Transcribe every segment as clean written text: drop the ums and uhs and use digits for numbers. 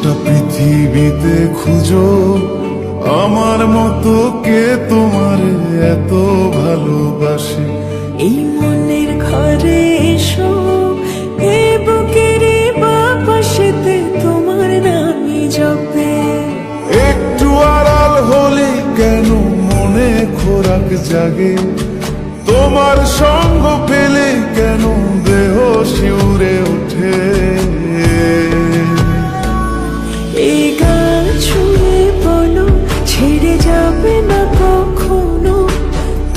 গোটা পৃথিবীতে খুঁজো আমার মতো কে তোমার এত ভালোবাসে। এই মনের ঘরে এসো, এ বুকের বাপাশেতে তোমার নামই জপে। একটু আড়াল হলে কেন মনে খোরাক জাগে, তোমার সঙ্গ পেলে কেন দেহ শিউরে ওঠে। এই গান ছুঁয়ে বলো ছেড়ে যাবে না কখনো,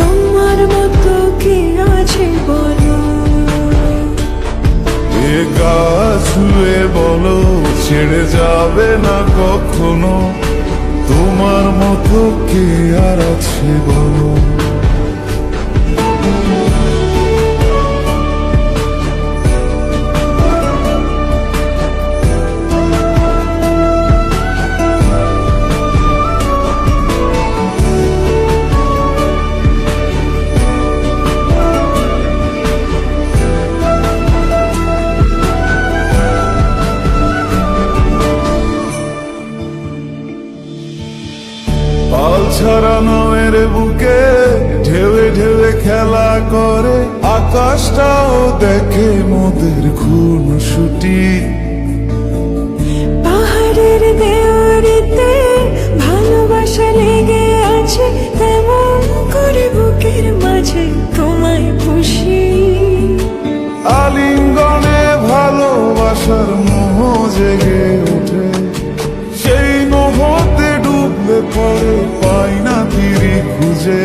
তোমার মতো কে আছে বলো। এ গা ছুঁয়ে বলো ছেড়ে যাবে না কখনো, তোমার মতো কে আর আছে বলো। পাল ছাড়া নামের বুকে ঢেউে ঢেউে খেলা করে, আকাশটাও দেখে মোদের খুনসুটি। পাহাড়ের দেওয়ারিতে ভালোবাসা লেগে আছে, তেমন করে বুকের মাঝে তোমায় পুষি। আলিঙ্গনে ভালোবাসার মোহ জেগে ওঠে, সেই মোহতে ডুবলে পরে পাই না তীরে খুঁজে।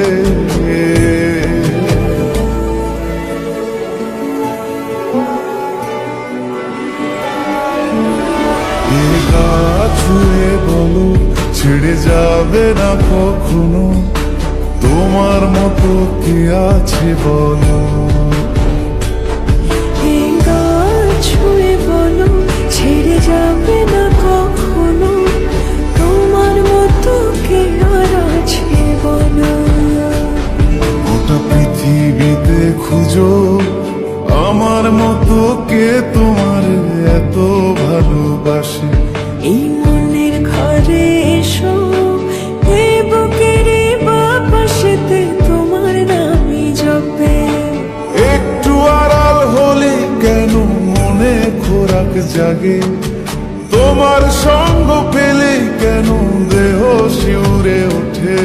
এ গা ছুঁয়ে বলো ছেড়ে যাবে না কখনো, তোমার মতো কে আছে বলো। এই গান ছুঁয়ে বলো ছেড়ে যাবে না কখনো, তোমার মতো কে আর আছে বলো। গোটা পৃথিবীতে খুঁজো আমার মতো কে তোমার এত ভালোবাসে। এই মনের ঘরে এসো, এ বুকের বাপাশেতে তোমার নামই জপে। একটু আড়াল হলে কেন মনে খোরাক জাগে, তোমার সঙ্গ পেলে কেন দেহ শিউরে ওঠে।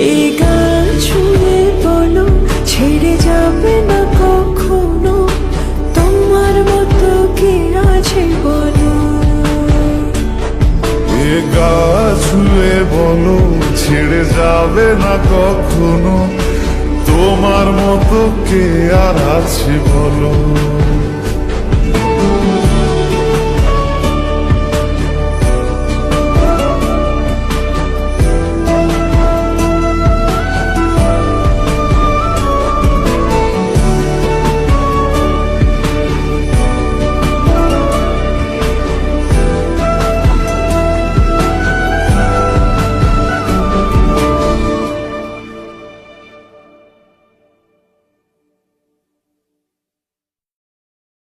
এই গান ছুঁয়ে বলো ছেড়ে যাবে না কখনো, তোমার মতো কে আছে বলো। এ গা ছুঁয়ে বলো ছেড়ে যাবে না কখনো, তোমার মতো কে আর আছে বলো।